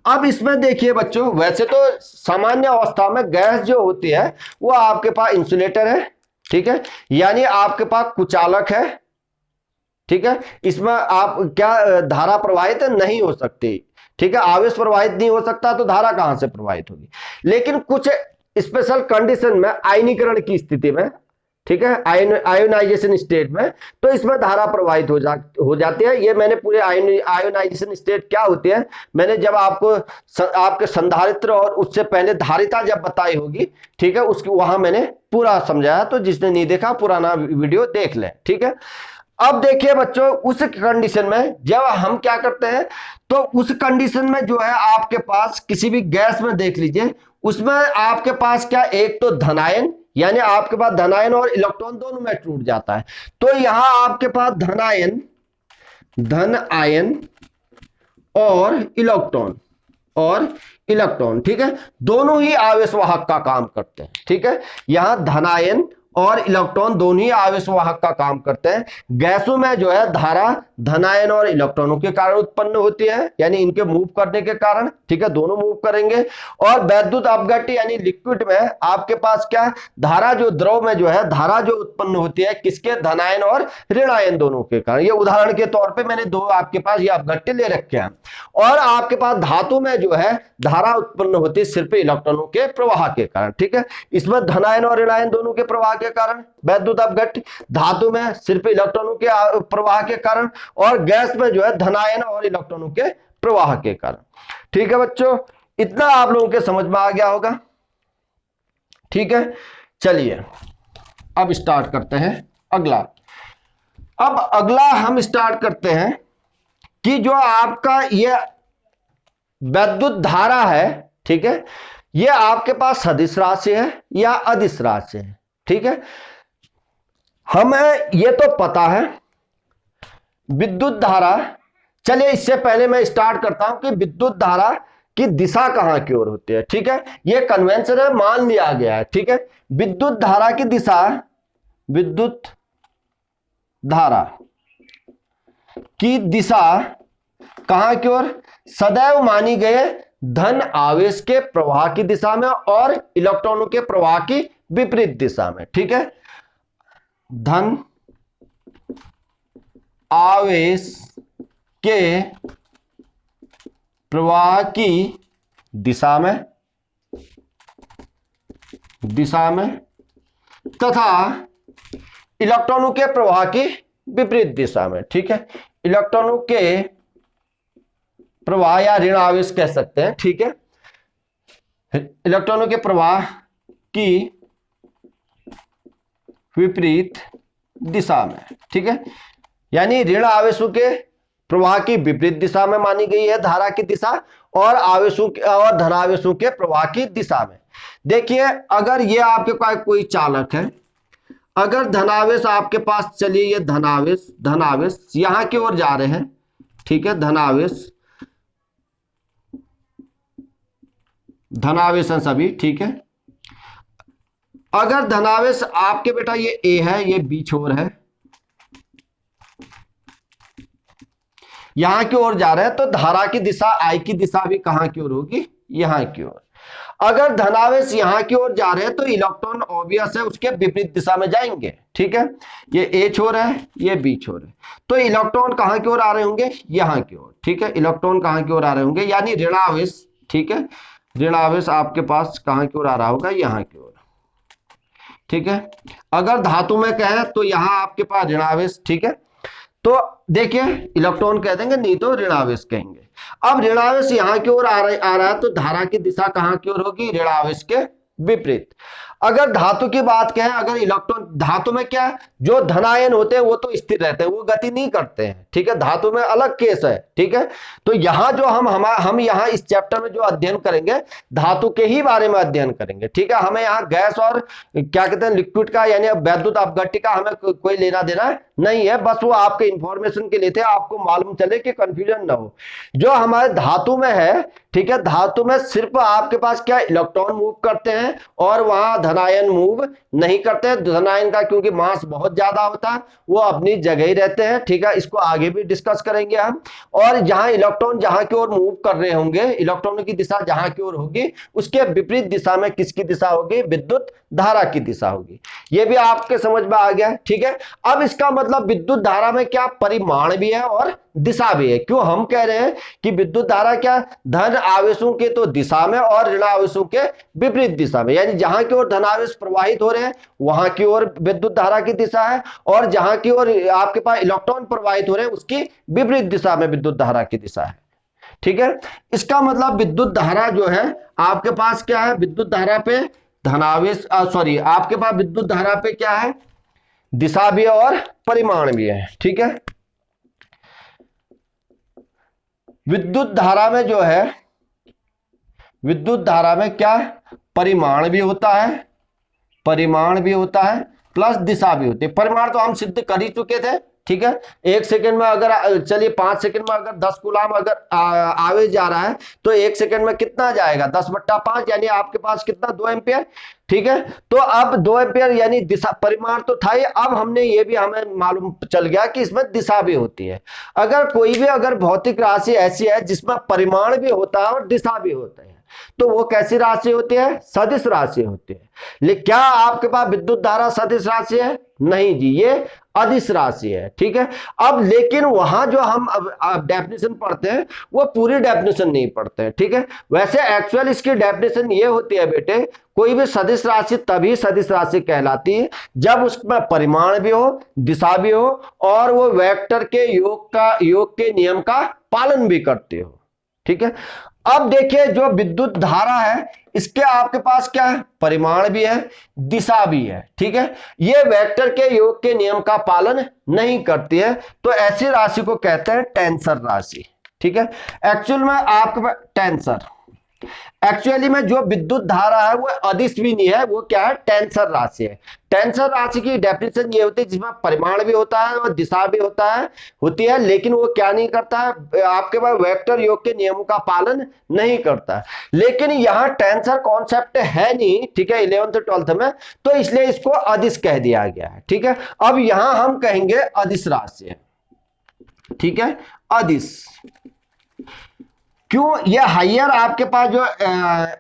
अब इसमें देखिए बच्चों, वैसे तो सामान्य अवस्था में गैस जो होती है वो आपके पास इंसुलेटर है, ठीक है, यानी आपके पास कुचालक है। ठीक है। इसमें आप क्या धारा प्रवाहित नहीं हो सकती। ठीक है। आवेश प्रवाहित नहीं हो सकता तो धारा कहां से प्रवाहित होगी। लेकिन कुछ स्पेशल कंडीशन में, आयनीकरण की स्थिति में, ठीक है, आयोनाइजेशन स्टेट में, तो इसमें धारा प्रवाहित हो जाती है। ये मैंने पूरे आयोनाइजेशन स्टेट क्या होती है मैंने जब आपके संधारित्र और उससे पहले धारिता जब बताई होगी, ठीक है, उसकी वहां मैंने पूरा समझाया, तो जिसने नहीं देखा पुराना वीडियो देख लें। ठीक है। अब देखिए बच्चों, उस कंडीशन में जब हम क्या करते हैं, तो उस कंडीशन में जो है आपके पास किसी भी गैस में देख लीजिए, उसमें आपके पास क्या, एक तो धनायन, यानी आपके पास धनायन और इलेक्ट्रॉन दोनों में टूट जाता है। तो यहां आपके पास धन आयन और इलेक्ट्रॉन, ठीक है, दोनों ही आवेश वाहक का काम करते हैं। ठीक है। यहां धनायन और इलेक्ट्रॉन दोनों ही आवेश वाहक का काम करते हैं। गैसों में जो है धारा धनायन और इलेक्ट्रॉनों के कारण उत्पन्न होती है, यानी इनके मूव करने के कारण। ठीक है। दोनों मूव करेंगे। और वैद्युत अपघट्य यानी लिक्विड में आपके पास क्या, धारा जो द्रव में जो है धारा जो उत्पन्न होती है किसके, धनायन और ऋणायन दोनों के कारण। ये उदाहरण के तौर पे मैंने दो आपके पास ये अपघट्य ले रखे हैं। और आपके पास धातु में जो है धारा उत्पन्न होती है सिर्फ इलेक्ट्रॉनों के प्रवाह के कारण। ठीक है। इसमें धनायन और ऋणायन दोनों के प्रवाह के कारण वैद्युत अपघट्य, धातु में सिर्फ इलेक्ट्रॉनों के प्रवाह के कारण, और गैस में जो है धनायन और इलेक्ट्रॉनों के प्रवाह के कारण। ठीक है बच्चों, इतना आप लोगों के समझ में आ गया होगा। ठीक है। चलिए अब स्टार्ट करते हैं अगला। अब अगला हम स्टार्ट करते हैं कि जो आपका ये वैद्युत धारा है, ठीक है, ये आपके पास सदिश राशि है या अदिश राशि है। ठीक है। हमें ये तो पता है विद्युत धारा। चलिए इससे पहले मैं स्टार्ट करता हूं कि विद्युत धारा की दिशा कहां की ओर होती है। ठीक है। ये कन्वेंशन है, मान लिया गया है। ठीक है। विद्युत धारा की दिशा, विद्युत धारा की दिशा कहां की ओर, सदैव मानी गए धन आवेश के प्रवाह की दिशा में और इलेक्ट्रॉनों के प्रवाह की विपरीत दिशा में। ठीक है। धन आवेश के प्रवाह की दिशा में तथा इलेक्ट्रॉनों के प्रवाह की विपरीत दिशा में। ठीक है, इलेक्ट्रॉनों के प्रवाह या ऋण आवेश कह सकते हैं। ठीक है, इलेक्ट्रॉनों के प्रवाह की विपरीत दिशा में। ठीक है, यानी ऋण आवेशों के प्रवाह की विपरीत दिशा में मानी गई है धारा की दिशा, और आवेशों और धनावेशों के प्रवाह की दिशा में। देखिए, अगर ये आपके पास कोई चालक है, अगर धनावेश आपके पास, चलिए ये धनावेश यहां की ओर जा रहे हैं। ठीक है, धनावेश हैं सभी। ठीक है, अगर धनावेश आपके बेटा ये ए है, ये बी छोर है, यहां की ओर जा रहे हैं, तो धारा की दिशा आई की दिशा भी कहां की ओर होगी? यहां की ओर। अगर धनावेश यहां की ओर जा रहे हैं तो इलेक्ट्रॉन ऑब्वियस है उसके विपरीत दिशा में जाएंगे। ठीक है, ये ए छोर है, ये बी छोर है, तो इलेक्ट्रॉन कहां की ओर आ रहे होंगे? यहां की ओर। ठीक है, इलेक्ट्रॉन कहां की ओर आ रहे होंगे? यानी ऋणावेश। ठीक है, ऋणावेश आपके पास कहां की ओर आ रहा होगा? यहां की ओर। ठीक है, अगर धातु में कहें तो यहां आपके पास ऋणावेश। ठीक है, तो देखिए इलेक्ट्रॉन कह देंगे, नहीं तो ऋणावेश कहेंगे। अब ऋणावेश यहां की ओर आ रहा है, तो धारा की दिशा कहां की ओर होगी? ऋणावेश के विपरीत। अगर धातु की बात कहें, अगर इलेक्ट्रॉन, धातु में क्या है, जो धनायन होते हैं वो तो स्थिर रहते हैं, वो गति नहीं करते हैं। ठीक है, धातु में अलग केस है। ठीक है, तो यहां जो हम यहां इस चैप्टर में जो अध्ययन करेंगे, धातु के ही बारे में अध्ययन करेंगे। ठीक है, हमें यहाँ गैस और क्या कहते हैं लिक्विड का, यानी वैद्युत अपघट्य का हमें कोई लेना देना नहीं है, बस वो आपके इंफॉर्मेशन के लिए थे, आपको मालूम चले कि कंफ्यूजन ना हो। जो हमारे धातु में है, ठीक है, धातु में सिर्फ आपके पास क्या, इलेक्ट्रॉन मूव करते हैं, और वहां धनायन मूव नहीं करते हैं। धनायन का क्योंकि मास बहुत ज्यादा होता है, वो अपनी जगह ही रहते हैं। ठीक है, इसको आगे भी डिस्कस करेंगे हम। और जहां इलेक्ट्रॉन जहां की ओर मूव कर रहे होंगे, इलेक्ट्रॉनों की दिशा जहां की ओर होगी, उसके विपरीत दिशा में किसकी दिशा होगी? विद्युत धारा की दिशा होगी। ये भी आपके समझ में आ गया। ठीक है, अब इसका मतलब विद्युत धारा में क्या परिमाण भी है और दिशा भी है। क्यों हम कह रहे हैं कि विद्युत धारा क्या, धन आवेशों के तो दिशा में और ऋण आवेशों के विपरीत दिशा में, यानी जहां की ओर धनावेश प्रवाहित हो रहे हैं वहां की ओर विद्युत धारा की दिशा है, और जहां की ओर आपके पास इलेक्ट्रॉन प्रवाहित हो रहे हैं उसकी विपरीत दिशा में विद्युत धारा की दिशा है। ठीक है, इसका मतलब विद्युत धारा जो है आपके पास क्या है, विद्युत धारा पे धनावेश, सॉरी, आपके पास विद्युत धारा पे क्या है, दिशा भी है और परिमाण भी है। ठीक है, विद्युत धारा में जो है, विद्युत धारा में क्या परिमाण भी होता है, प्लस दिशा भी होती है। परिमाण तो हम सिद्ध कर ही चुके थे। ठीक है, 1 सेकंड में अगर, चलिए 5 सेकंड में अगर 10 कूलाम अगर आवेश जा रहा है, तो 1 सेकंड में कितना जाएगा? 10/5, यानी आपके पास कितना? 2 एम्पियर। ठीक है, तो अब 2 एम्पियर यानी दिशा, परिमाण तो था ही, अब हमने ये भी हमें मालूम चल गया कि इसमें दिशा भी होती है। अगर कोई भी अगर भौतिक राशि ऐसी है जिसमें परिमाण भी होता है और दिशा भी होता है, तो वो कैसी राशि होती है? सदिश राशि होती है। लेकिन क्या आपके पास विद्युत धारा सदिश राशि है? नहीं जी, ये अदिश राशि है। ठीक है, अब लेकिन वहां जो हम अब डेफिनेशन पढ़ते हैं वो पूरी डेफिनेशन नहीं पढ़ते हैं। ठीक है, वैसे एक्चुअल इसकी डेफिनेशन ये होती है बेटे, कोई भी सदिश राशि तभी सदिश राशि कहलाती है जब उसमें परिमाण भी हो, दिशा भी हो, और वो वेक्टर के योग के नियम का पालन भी करते हो। ठीक है, अब देखिए जो विद्युत धारा है इसके आपके पास क्या है? परिमाण भी है, दिशा भी है। ठीक है, ये वेक्टर के योग के नियम का पालन नहीं करती है, तो ऐसी राशि को कहते हैं टेंसर राशि। ठीक है, एक्चुअल में आपके पास टेंसर, एक्चुअली में जो विद्युत धारा है वो अदिश भी नहीं है, वो क्या है? टेंसर राशि है। टेंसर राशि की डेफिनेशन ये होती है जिसमें परिमाण भी होता है और दिशा भी होती है, लेकिन वो क्या नहीं करता है? आपके पास वेक्टर योग के नियमों का पालन नहीं करता है। लेकिन यहाँ टेंसर कॉन्सेप्ट है नहीं, ठीक है, 11th 12th में, तो इसलिए इसको अदिश कह दिया गया है। ठीक है, अब यहां हम कहेंगे अदिश राशि है। ठीक है, अदिश क्यों? ये हायर आपके पास जो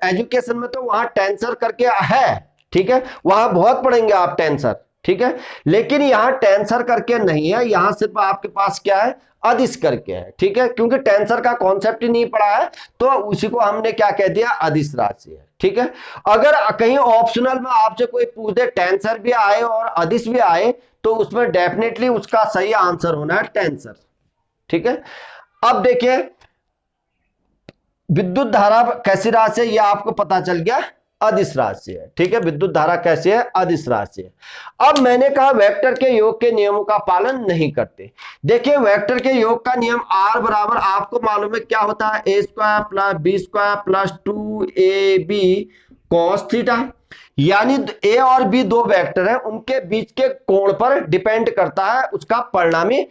एजुकेशन में तो वहां टेंसर करके है। ठीक है, वहां बहुत पढ़ेंगे आप टेंसर। ठीक है। लेकिन यहाँ टेंसर करके नहीं है, यहाँ सिर्फ आपके पास क्या है, अदिश करके है, ठीक है। क्योंकि टेंसर का कॉन्सेप्ट ही नहीं पढ़ा है तो उसी को हमने क्या कह दिया, अदिश राशि है, ठीक है। अगर कहीं ऑप्शनल में आपसे कोई पूछ दे टेंसर भी आए और अदिश भी आए तो उसमें डेफिनेटली उसका सही आंसर होना है टेंसर, ठीक है। अब देखिए विद्युत धारा कैसी राशि है, यह आपको पता चल गया, अदिश राशि है, ठीक है। विद्युत धारा कैसी है, अदिश राशि है। अब मैंने कहा वेक्टर के योग के नियमों का पालन नहीं करते। देखिए वेक्टर के योग का नियम R बराबर आपको मालूम है क्या होता है, a square plus b square plus 2ab cos theta. यानी a और b दो वेक्टर है, उनके बीच के कोण पर डिपेंड करता है उसका परिणामी।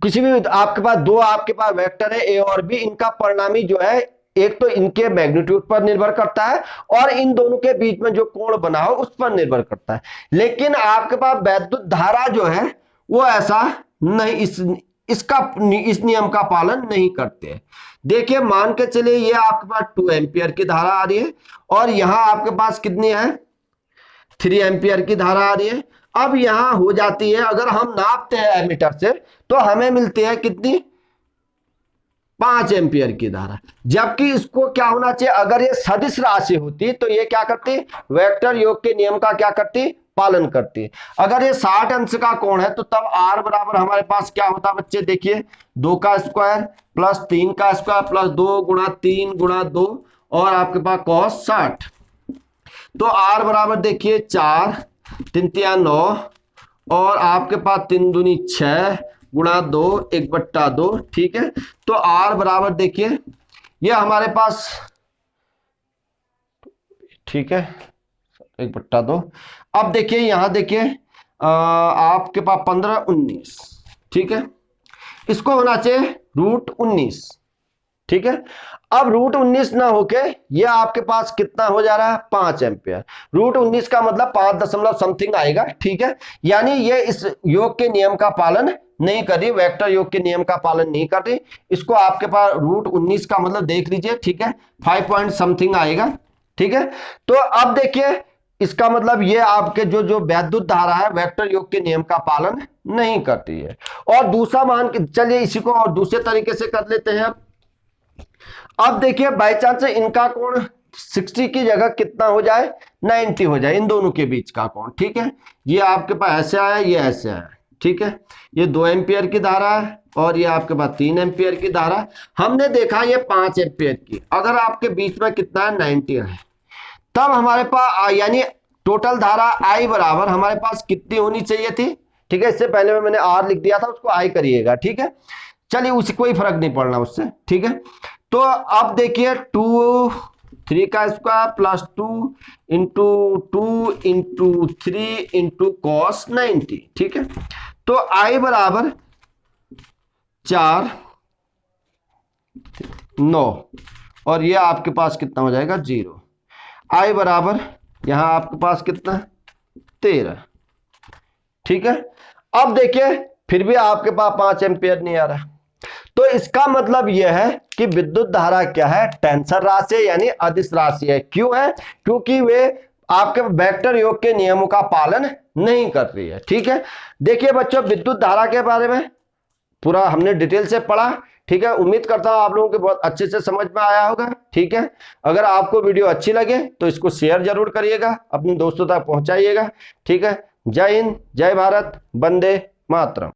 किसी भी आपके पास दो आपके पास वेक्टर है a और b, इनका परिणामी जो है एक तो इनके मैग्नीट्यूड पर निर्भर करता है और इन दोनों के बीच में जो कोण बना हो उस पर निर्भर करता है। लेकिन आपके पास वैद्युत धारा जो है वो ऐसा नहीं, इस नियम का पालन नहीं करते। देखिए मान के चलिए ये आपके पास 2 एम्पियर की धारा आ रही है और यहां आपके पास कितनी है, 3 एम्पियर की धारा आ रही है। अब यहां हो जाती है, अगर हम नापते हैं एमीटर से तो हमें मिलती है कितनी, 5 एम्पियर की धारा। जबकि इसको क्या होना चाहिए, अगर ये सदिश राशि होती तो ये क्या करती, वेक्टर योग के नियम का क्या करती, पालन करती। अगर ये 60 अंश का कोण है तो तब R बराबर हमारे पास क्या होता बच्चे, देखिए 2 का स्क्वायर प्लस 3 का स्क्वायर प्लस 2 गुणा 3 गुणा 2 और आपके पास cos 60। तो R बराबर देखिए 4 3 तिया 9 और आपके पास 3 दूनी 6 गुणा 2 1/2, ठीक है। तो R बराबर देखिए ये हमारे पास, ठीक है 1/2। अब देखिए यहां देखिए आपके पास 15 19, ठीक है। इसको होना चाहिए √19, ठीक है। अब √19 ना होके ये आपके पास कितना हो जा रहा है, 5 एम्पियर। √19 का मतलब 5 दशमलव समथिंग आएगा, ठीक है। यानी ये इस योग के नियम का पालन नहीं कर रही, वेक्टर योग के नियम का पालन नहीं कर रही। इसको आपके पास √19 का मतलब देख लीजिए, ठीक है 5 पॉइंट समथिंग आएगा, ठीक है। तो अब देखिए इसका मतलब ये आपके जो वैद्युत धारा है वेक्टर योग के नियम का पालन नहीं करती है। और दूसरा मान, चलिए इसी को और दूसरे तरीके से कर लेते हैं। अब देखिए बाई चांस इनका कोण 60 की जगह कितना हो जाए, 90 हो जाए, इन दोनों के बीच का कोण, ठीक है। ये आपके पास ऐसे आया, ये ऐसे आया, ठीक है। ये 2 एम्पियर की धारा है और ये आपके पास 3 एम्पियर की धारा। हमने देखा ये 5 एम्पियर की, अगर आपके बीच में कितना है, 90 है, तब हमारे पास यानी टोटल धारा I बराबर हमारे पास कितनी होनी चाहिए थी, ठीक है। इससे पहले मैंने R लिख दिया था, उसको I करिएगा, ठीक है। चलिए उसे कोई फर्क नहीं पड़ना उससे, ठीक है। तो अब देखिए 2 3 का square plus 2 into 2 into 3 into cos 90, ठीक है। तो I बराबर 4 9 और ये आपके पास कितना हो जाएगा, 0। I बराबर यहां आपके पास कितना, 13, ठीक है। अब देखिए फिर भी आपके पास 5 एम्पियर नहीं आ रहा, तो इसका मतलब यह है कि विद्युत धारा क्या है, टेंसर राशि है, यानी अदिश राशि है। क्यों है, क्योंकि वे आपके वेक्टर योग के नियमों का पालन नहीं कर रही है, ठीक है। देखिए बच्चों विद्युत धारा के बारे में पूरा हमने डिटेल से पढ़ा, ठीक है। उम्मीद करता हूं आप लोगों को बहुत अच्छे से समझ में आया होगा, ठीक है। अगर आपको वीडियो अच्छी लगे तो इसको शेयर जरूर करिएगा, अपने दोस्तों तक पहुंचाइएगा, ठीक है। जय हिंद, जय भारत, वंदे मातरम।